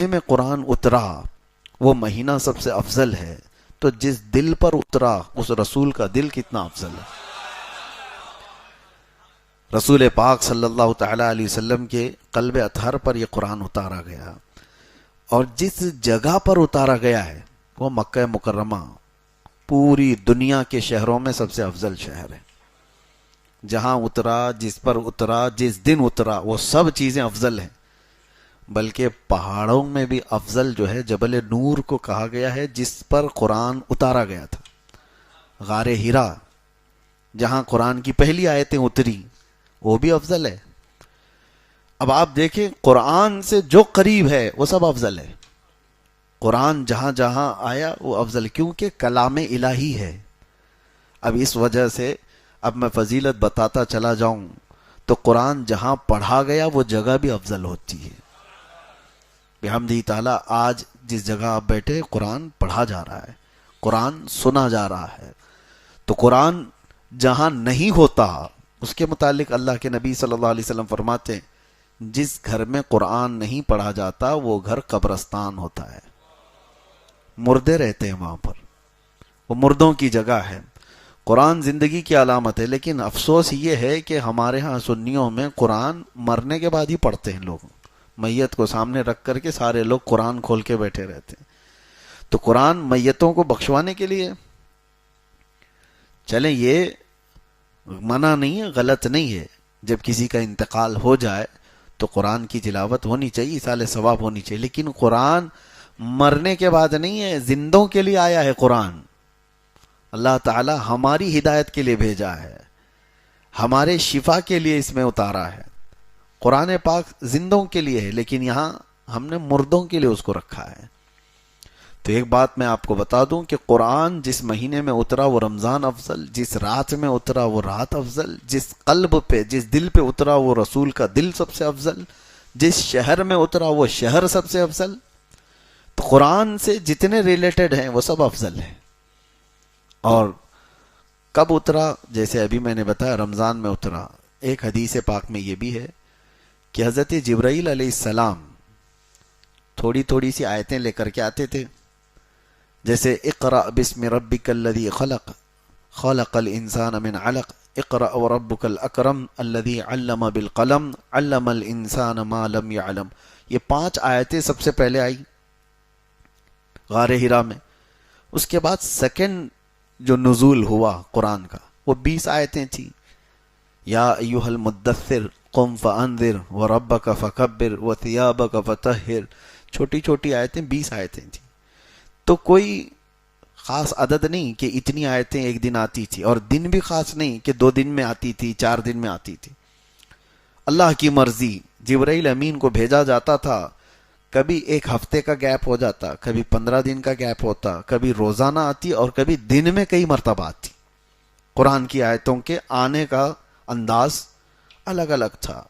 میں قرآن اترا وہ مہینہ سب سے افضل ہے، تو جس دل پر اترا اس رسول کا دل کتنا افضل ہے۔ رسول پاک صلی اللہ تعالی علیہ وسلم کے قلب اطہر پر یہ قرآن اتارا گیا، اور جس جگہ پر اتارا گیا ہے وہ مکہ مکرمہ پوری دنیا کے شہروں میں سب سے افضل شہر ہے۔ جہاں اترا، جس پر اترا، جس دن اترا، وہ سب چیزیں افضل ہیں۔ بلکہ پہاڑوں میں بھی افضل جو ہے جبل نور کو کہا گیا ہے، جس پر قرآن اتارا گیا تھا۔ غار ہرا جہاں قرآن کی پہلی آیتیں اتری وہ بھی افضل ہے۔ اب آپ دیکھیں قرآن سے جو قریب ہے وہ سب افضل ہے۔ قرآن جہاں جہاں آیا وہ افضل، کیونکہ کلام الہی ہے۔ اب اس وجہ سے اب میں فضیلت بتاتا چلا جاؤں تو قرآن جہاں پڑھا گیا وہ جگہ بھی افضل ہوتی ہے۔ بحمدہ تعالیٰ آج جس جگہ آپ بیٹھے قرآن پڑھا جا رہا ہے، قرآن سنا جا رہا ہے، تو قرآن جہاں نہیں ہوتا اس کے متعلق اللہ کے نبی صلی اللہ علیہ وسلم فرماتے ہیں جس گھر میں قرآن نہیں پڑھا جاتا وہ گھر قبرستان ہوتا ہے، مردے رہتے ہیں وہاں پر، وہ مردوں کی جگہ ہے۔ قرآن زندگی کی علامت ہے، لیکن افسوس یہ ہے کہ ہمارے ہاں سنیوں میں قرآن مرنے کے بعد ہی پڑھتے ہیں لوگ، میت کو سامنے رکھ کر کے سارے لوگ قرآن کھول کے بیٹھے رہتے ہیں۔ تو قرآن میتوں کو بخشوانے کے لیے، چلیں یہ منع نہیں ہے، غلط نہیں ہے، جب کسی کا انتقال ہو جائے تو قرآن کی تلاوت ہونی چاہیے، ایصال ثواب ہونی چاہیے، لیکن قرآن مرنے کے بعد نہیں ہے، زندوں کے لیے آیا ہے قرآن۔ اللہ تعالی ہماری ہدایت کے لیے بھیجا ہے، ہمارے شفا کے لیے اس میں اتارا ہے۔ قرآن پاک زندوں کے لیے ہے، لیکن یہاں ہم نے مردوں کے لیے اس کو رکھا ہے۔ تو ایک بات میں آپ کو بتا دوں کہ قرآن جس مہینے میں اترا وہ رمضان افضل، جس رات میں اترا وہ رات افضل، جس قلب پہ جس دل پہ اترا وہ رسول کا دل سب سے افضل، جس شہر میں اترا وہ شہر سب سے افضل۔ تو قرآن سے جتنے ریلیٹڈ ہیں وہ سب افضل ہیں۔ اور کب اترا؟ جیسے ابھی میں نے بتایا رمضان میں اترا۔ ایک حدیث پاک میں یہ بھی ہے کہ حضرت جبرائیل علیہ السلام تھوڑی تھوڑی سی آیتیں لے کر کے آتے تھے، جیسے اقرأ بسم ربک الذی خلق خلق الانسان من علق اقرأ وربک الاکرم الذی علم بالقلم علم الانسان ما لم يعلم۔ یہ 5 آیتیں سب سے پہلے آئی غار ہرا میں۔ اس کے بعد سیکنڈ جو نزول ہوا قرآن کا وہ 20 آیتیں تھیں۔ یا ایھا المدثر قم فانذر وربک فکبر وثیابک فطہر، چھوٹی چھوٹی آیتیں 20 آیتیں تھیں۔ تو کوئی خاص عدد نہیں کہ اتنی آیتیں ایک دن آتی تھی، اور دن بھی خاص نہیں کہ 2 دن میں آتی تھی، 4 دن میں آتی تھی۔ اللہ کی مرضی، جبرائیل امین کو بھیجا جاتا تھا، کبھی 1 ہفتے کا گیپ ہو جاتا، کبھی 15 دن کا گیپ ہوتا، کبھی روزانہ آتی اور کبھی دن میں کئی مرتبہ آتی۔ قرآن کی آیتوں کے آنے کا انداز الگ الگ تھا۔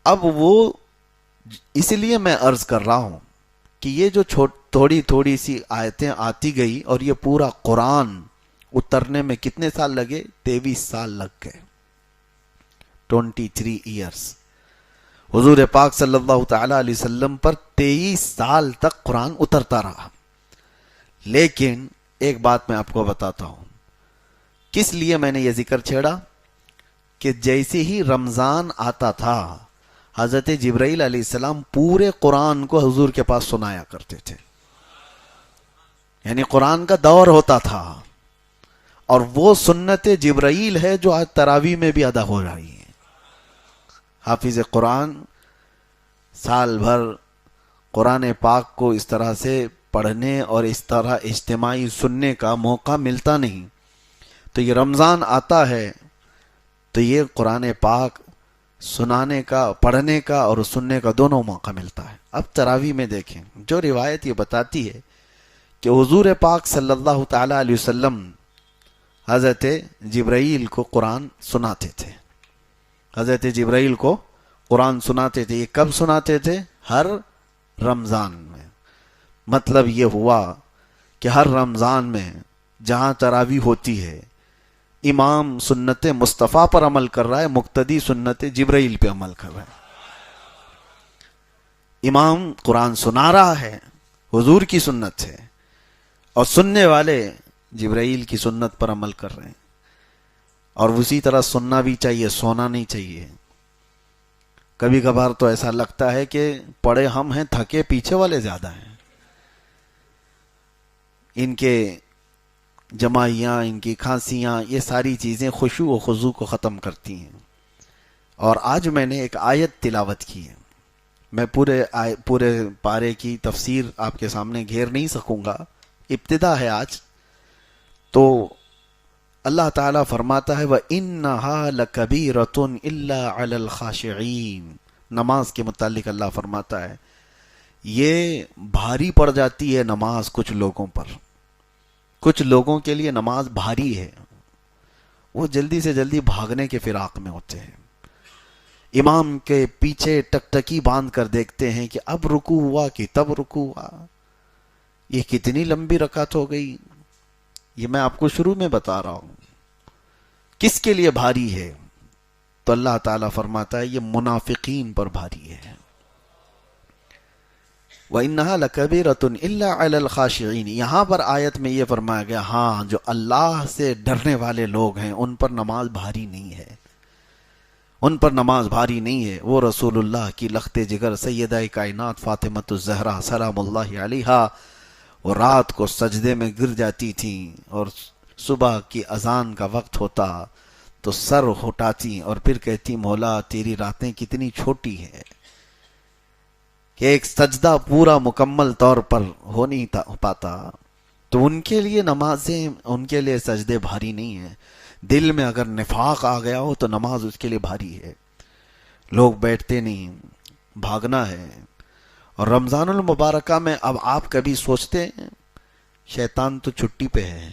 اب وہ اس لیے میں عرض کر رہا ہوں کہ یہ جو تھوڑی تھوڑی سی آیتیں آتی گئی اور یہ پورا قرآن اترنے میں کتنے سال لگے؟ 23 سال لگ گئے، 23 ایئرس۔ حضور پاک صلی اللہ تعالی علیہ وسلم پر 23 سال تک قرآن اترتا رہا۔ لیکن ایک بات میں آپ کو بتاتا ہوں، کس لیے میں نے یہ ذکر چھیڑا کہ جیسے ہی رمضان آتا تھا حضرت جبرائیل علیہ السلام پورے قرآن کو حضور کے پاس سنایا کرتے تھے، یعنی قرآن کا دور ہوتا تھا، اور وہ سنت جبرائیل ہے جو آج تراویح میں بھی ادا ہو رہی ہے۔ حافظ قرآن سال بھر قرآن پاک کو اس طرح سے پڑھنے اور اس طرح اجتماعی سننے کا موقع ملتا نہیں، تو یہ رمضان آتا ہے تو یہ قرآن پاک سنانے کا، پڑھنے کا اور سننے کا دونوں موقع ملتا ہے۔ اب تراویح میں دیکھیں، جو روایت یہ بتاتی ہے کہ حضور پاک صلی اللہ تعالی علیہ وسلم حضرت جبرائیل کو قرآن سناتے تھے، حضرت جبرائیل کو قرآن سناتے تھے۔ یہ کب سناتے تھے؟ ہر رمضان میں۔ مطلب یہ ہوا کہ ہر رمضان میں جہاں تراویح ہوتی ہے امام سنت مصطفیٰ پر عمل کر رہا ہے، مقتدی سنت جبرائیل پہ عمل کر رہا ہے۔ امام قرآن سنا رہا ہے حضور کی سنت ہے، اور سننے والے جبرائیل کی سنت پر عمل کر رہے ہیں، اور اسی طرح سننا بھی چاہیے، سونا نہیں چاہیے۔ کبھی کبھار تو ایسا لگتا ہے کہ پڑے ہم ہیں، تھکے پیچھے والے زیادہ ہیں۔ ان کے جمائیاں، ان کی کھانسیاں، یہ ساری چیزیں خشوع و خضوع کو ختم کرتی ہیں۔ اور آج میں نے ایک آیت تلاوت کی ہے، میں پورے پارے کی تفسیر آپ کے سامنے گھیر نہیں سکوں گا، ابتدا ہے آج۔ تو اللہ تعالیٰ فرماتا ہے وَإِنَّهَا لَكَبِيرَةٌ إِلَّا عَلَى الْخَاشِعِينَ، نماز کے متعلق اللہ فرماتا ہے یہ بھاری پڑ جاتی ہے نماز کچھ لوگوں پر، کچھ لوگوں کے لیے نماز بھاری ہے، وہ جلدی سے جلدی بھاگنے کے فراق میں ہوتے ہیں، امام کے پیچھے ٹکٹکی باندھ کر دیکھتے ہیں کہ اب رکوع ہوا کہ تب رکوع ہوا، یہ کتنی لمبی رکعت ہو گئی۔ یہ میں آپ کو شروع میں بتا رہا ہوں کس کے لیے بھاری ہے، تو اللہ تعالیٰ فرماتا ہے یہ منافقین پر بھاری ہے۔ وَإِنَّهَا لَكَبِيرَةٌ إِلَّا عَلَى الْخَاشِعِينَ، یہاں پر آیت میں یہ فرمایا گیا ہاں جو اللہ سے ڈرنے والے لوگ ہیں ان پر نماز بھاری نہیں ہے، ان پر نماز بھاری نہیں ہے۔ وہ رسول اللہ کی لخت جگر سیدہ کائنات فاطمۃ الزہرا سلام اللہ علیہا، وہ رات کو سجدے میں گر جاتی تھیں، اور صبح کی اذان کا وقت ہوتا تو سر اٹھاتی اور پھر کہتی مولا تیری راتیں کتنی چھوٹی ہیں کہ ایک سجدہ پورا مکمل طور پر ہو نہیں پاتا۔ تو ان کے لیے نمازیں، ان کے لیے سجدے بھاری نہیں ہیں۔ دل میں اگر نفاق آ گیا ہو تو نماز اس کے لیے بھاری ہے، لوگ بیٹھتے نہیں، بھاگنا ہے۔ اور رمضان المبارکہ میں اب آپ کبھی سوچتے ہیں شیطان تو چھٹی پہ ہے،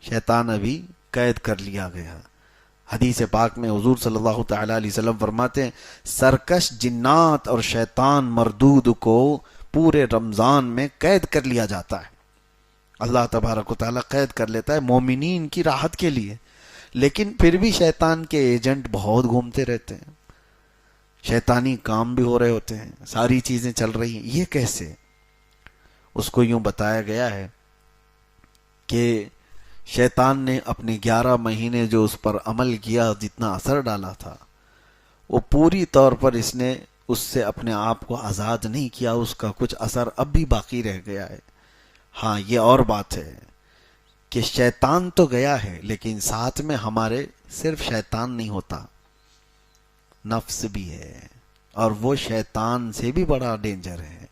شیطان ابھی قید کر لیا گیا۔ حدیث پاک میں حضور صلی اللہ تعالی علیہ وسلم فرماتے ہیں سرکش جنات اور شیطان مردود کو پورے رمضان میں قید کر لیا جاتا ہے، اللہ تبارک و تعالیٰ قید کر لیتا ہے مومنین کی راحت کے لیے، لیکن پھر بھی شیطان کے ایجنٹ بہت گھومتے رہتے ہیں، شیطانی کام بھی ہو رہے ہوتے ہیں، ساری چیزیں چل رہی ہیں۔ یہ کیسے؟ اس کو یوں بتایا گیا ہے کہ شیطان نے اپنے 11 مہینے جو اس پر عمل کیا، جتنا اثر ڈالا تھا، وہ پوری طور پر اس نے اس سے اپنے آپ کو آزاد نہیں کیا، اس کا کچھ اثر اب بھی باقی رہ گیا ہے۔ ہاں یہ اور بات ہے کہ شیطان تو گیا ہے، لیکن ساتھ میں ہمارے صرف شیطان نہیں ہوتا، نفس بھی ہے، اور وہ شیطان سے بھی بڑا ڈینجر ہے۔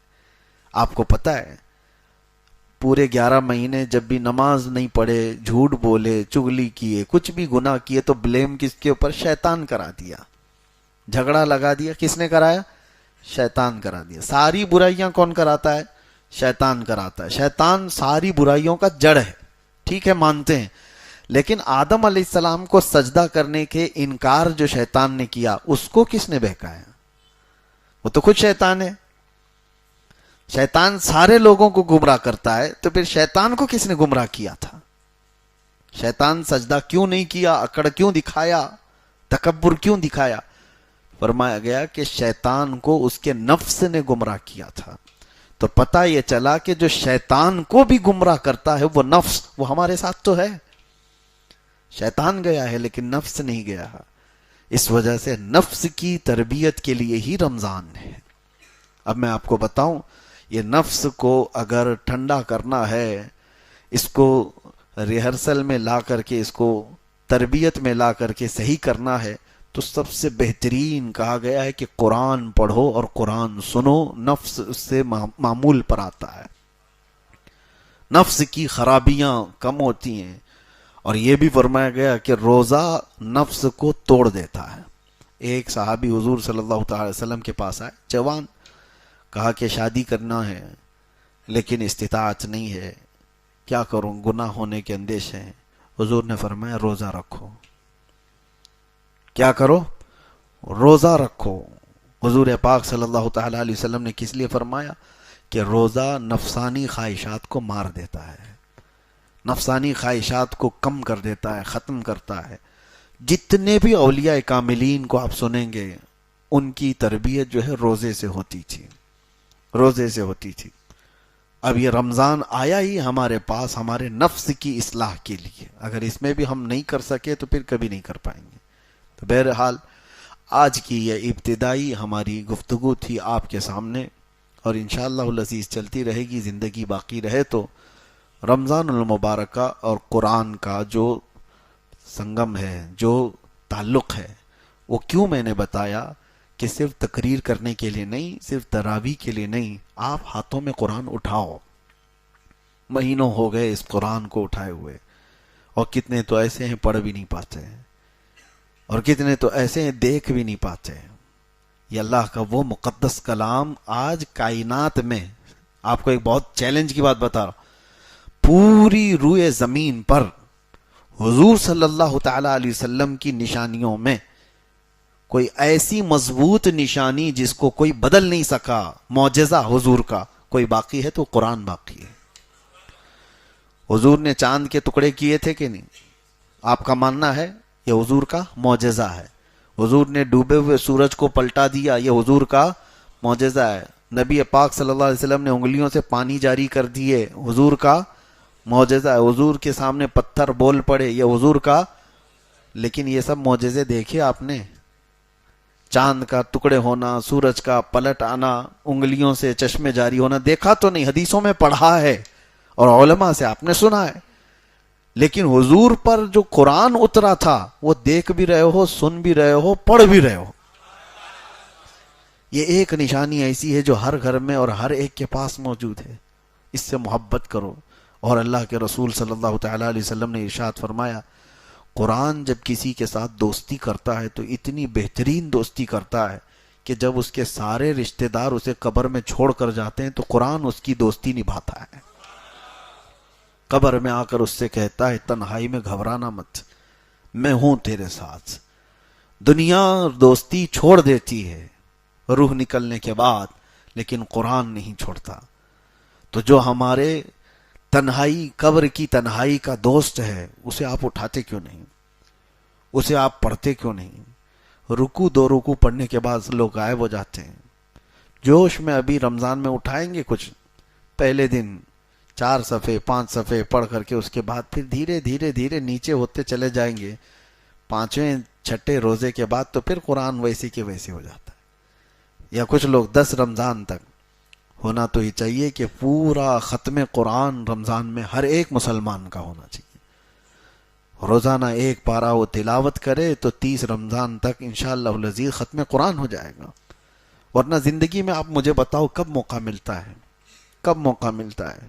آپ کو پتہ ہے پورے 11 مہینے جب بھی نماز نہیں پڑھے، جھوٹ بولے، چغلی کیے، کچھ بھی گناہ کیے، تو بلیم کس کے اوپر؟ شیطان کرا دیا، جھگڑا لگا دیا۔ کس نے کرایا؟ شیطان کرا دیا۔ ساری برائیاں کون کراتا ہے؟ شیطان کراتا ہے۔ شیطان ساری برائیوں کا جڑ ہے، ٹھیک ہے مانتے ہیں، لیکن آدم علیہ السلام کو سجدہ کرنے کے انکار جو شیطان نے کیا، اس کو کس نے بہکایا؟ وہ تو خود شیطان ہے۔ شیطان سارے لوگوں کو گمراہ کرتا ہے، تو پھر شیطان کو کس نے گمراہ کیا تھا؟ شیطان سجدہ کیوں نہیں کیا؟ اکڑ کیوں دکھایا؟ تکبر کیوں دکھایا؟ فرمایا گیا کہ شیطان کو اس کے نفس نے گمراہ کیا تھا۔ تو پتہ یہ چلا کہ جو شیطان کو بھی گمراہ کرتا ہے وہ نفس، وہ ہمارے ساتھ تو ہے۔ شیطان گیا ہے لیکن نفس نہیں گیا۔ اس وجہ سے نفس کی تربیت کے لیے ہی رمضان ہے۔ اب میں آپ کو بتاؤں، یہ نفس کو اگر ٹھنڈا کرنا ہے، اس کو ریہرسل میں لا کر کے، اس کو تربیت میں لا کر کے صحیح کرنا ہے، تو سب سے بہترین کہا گیا ہے کہ قرآن پڑھو اور قرآن سنو، نفس اس سے معمول پر آتا ہے، نفس کی خرابیاں کم ہوتی ہیں۔ اور یہ بھی فرمایا گیا کہ روزہ نفس کو توڑ دیتا ہے۔ ایک صحابی حضور صلی اللہ تعالی وسلم کے پاس آئے، جوان، کہا کہ شادی کرنا ہے لیکن استطاعت نہیں ہے، کیا کروں، گناہ ہونے کے اندیشے ہیں۔ حضور نے فرمایا روزہ رکھو۔ کیا کرو؟ روزہ رکھو۔ حضور پاک صلی اللہ تعالی علیہ وسلم نے کس لیے فرمایا؟ کہ روزہ نفسانی خواہشات کو مار دیتا ہے، نفسانی خواہشات کو کم کر دیتا ہے، ختم کرتا ہے۔ جتنے بھی اولیاء کاملین کو آپ سنیں گے، ان کی تربیت جو ہے روزے سے ہوتی تھی، روزے سے ہوتی تھی۔ اب یہ رمضان آیا ہی ہمارے پاس ہمارے نفس کی اصلاح کے لیے، اگر اس میں بھی ہم نہیں کر سکے تو پھر کبھی نہیں کر پائیں گے۔ تو بہرحال آج کی یہ ابتدائی ہماری گفتگو تھی آپ کے سامنے، اور انشاءاللہ العزیز چلتی رہے گی، زندگی باقی رہے تو رمضان المبارکہ اور قرآن کا جو سنگم ہے، جو تعلق ہے، وہ کیوں میں نے بتایا کہ صرف تقریر کرنے کے لیے نہیں، صرف تراویح کے لیے نہیں، آپ ہاتھوں میں قرآن اٹھاؤ۔ مہینوں ہو گئے اس قرآن کو اٹھائے ہوئے، اور کتنے تو ایسے ہیں پڑھ بھی نہیں پاتے ہیں، اور کتنے تو ایسے ہیں دیکھ بھی نہیں پاتے ہیں۔ یہ اللہ کا وہ مقدس کلام آج کائنات میں، آپ کو ایک بہت چیلنج کی بات بتا رہا ہوں، پوری روئے زمین پر حضور صلی اللہ تعالی علیہ وسلم کی نشانیوں میں کوئی ایسی مضبوط نشانی جس کو کوئی بدل نہیں سکا، معجزہ حضور کا کوئی باقی ہے تو قرآن باقی ہے۔ حضور نے چاند کے ٹکڑے کیے تھے کہ نہیں؟ آپ کا ماننا ہے یہ حضور کا معجزہ ہے۔ حضور نے ڈوبے ہوئے سورج کو پلٹا دیا، یہ حضور کا معجزہ ہے۔ نبی پاک صلی اللہ علیہ وسلم نے انگلیوں سے پانی جاری کر دیے، حضور کا معجزہ ہے۔ حضور کے سامنے پتھر بول پڑے، یہ حضور کا۔ لیکن یہ سب معجزے دیکھے آپ نے؟ چاند کا ٹکڑے ہونا، سورج کا پلٹ آنا، انگلیوں سے چشمے جاری ہونا دیکھا تو نہیں، حدیثوں میں پڑھا ہے اور علماء سے آپ نے سنا ہے۔ لیکن حضور پر جو قرآن اترا تھا وہ دیکھ بھی رہے ہو، سن بھی رہے ہو، پڑھ بھی رہے ہو۔ یہ ایک نشانی ایسی ہے جو ہر گھر میں اور ہر ایک کے پاس موجود ہے۔ اس سے محبت کرو۔ اور اللہ کے رسول صلی اللہ تعالی علیہ وسلم نے ارشاد فرمایا، قرآن جب کسی کے ساتھ دوستی کرتا ہے تو اتنی بہترین دوستی کرتا ہے کہ جب اس کے سارے رشتہ دار اسے قبر میں چھوڑ کر جاتے ہیں تو قرآن اس کی دوستی نبھاتا ہے۔ قبر میں آ کر اس سے کہتا ہے تنہائی میں گھبرانا مت، میں ہوں تیرے ساتھ۔ دنیا دوستی چھوڑ دیتی ہے روح نکلنے کے بعد، لیکن قرآن نہیں چھوڑتا۔ تو جو ہمارے تنہائی، قبر کی تنہائی کا دوست ہے، اسے آپ اٹھاتے کیوں نہیں؟ اسے آپ پڑھتے کیوں نہیں؟ رکوع دو رکوع پڑھنے کے بعد لوگ غائب ہو جاتے ہیں۔ جوش میں ابھی رمضان میں اٹھائیں گے کچھ، پہلے دن 4 صفحے 5 صفحے پڑھ کر کے اس کے بعد پھر دھیرے دھیرے دھیرے نیچے ہوتے چلے جائیں گے۔ 5ویں 6ٹھے روزے کے بعد تو پھر قرآن ویسے کے ویسے ہو جاتا ہے۔ یا کچھ لوگ 10 رمضان تک، ہونا تو ہی چاہیے کہ پورا ختم قرآن رمضان میں ہر ایک مسلمان کا ہونا چاہیے۔ روزانہ 1 پارہ وہ تلاوت کرے تو 30 رمضان تک انشاءاللہ العزیز ختم قرآن ہو جائے گا۔ ورنہ زندگی میں آپ مجھے بتاؤ کب موقع ملتا ہے، کب موقع ملتا ہے؟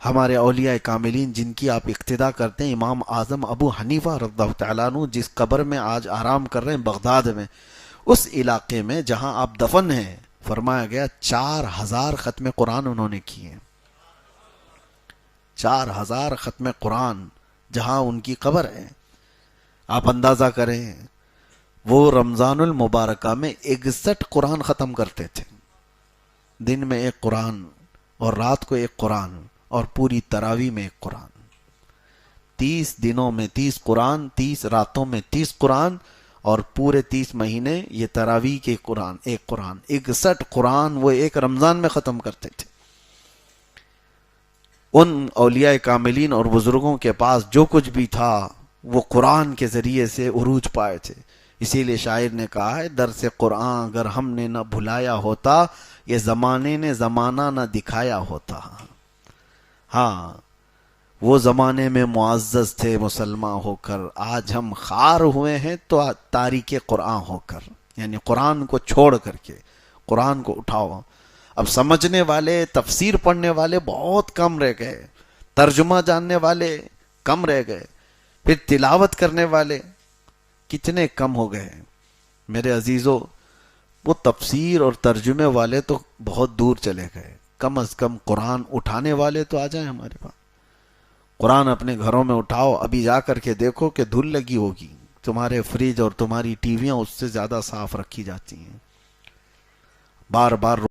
ہمارے اولیاء کاملین جن کی آپ اقتدا کرتے ہیں، امام اعظم ابو حنیفہ رضی اللہ تعالیٰ عنہ جس قبر میں آج آرام کر رہے ہیں بغداد میں، اس علاقے میں جہاں آپ دفن ہیں، فرمایا گیا 4000 ختم قرآن انہوں نے کیے۔ 4000 ختم قرآن جہاں ان کی قبر ہے۔ آپ اندازہ کریں، وہ رمضان المبارکہ میں 61 قرآن ختم کرتے تھے۔ دن میں 1 قرآن اور رات کو 1 قرآن، اور پوری تراویح میں 1 قرآن۔ 30 دنوں میں 30 قرآن، 30 راتوں میں 30 قرآن، اور پورے 30 مہینے یہ تراویح کے قرآن 1 قرآن، 61 قرآن وہ ایک رمضان میں ختم کرتے تھے۔ ان اولیاء کاملین اور بزرگوں کے پاس جو کچھ بھی تھا وہ قرآن کے ذریعے سے عروج پائے تھے۔ اسی لیے شاعر نے کہا ہے، درس قرآن اگر ہم نے نہ بھلایا ہوتا، یہ زمانے نے زمانہ نہ دکھایا ہوتا۔ ہاں، وہ زمانے میں معزز تھے مسلمان ہو کر، آج ہم خار ہوئے ہیں تو تاریک قرآن ہو کر، یعنی قرآن کو چھوڑ کر کے قرآن کو اٹھاؤ۔ اب سمجھنے والے، تفسیر پڑھنے والے بہت کم رہ گئے، ترجمہ جاننے والے کم رہ گئے، پھر تلاوت کرنے والے کتنے کم ہو گئے۔ میرے عزیزو، وہ تفسیر اور ترجمے والے تو بہت دور چلے گئے، کم از کم قرآن اٹھانے والے تو آ جائیں ہمارے پاس۔ قرآن اپنے گھروں میں اٹھاؤ، ابھی جا کر کے دیکھو کہ دھول لگی ہوگی، تمہارے فریج اور تمہاری ٹی ویاں اس سے زیادہ صاف رکھی جاتی ہیں، بار بار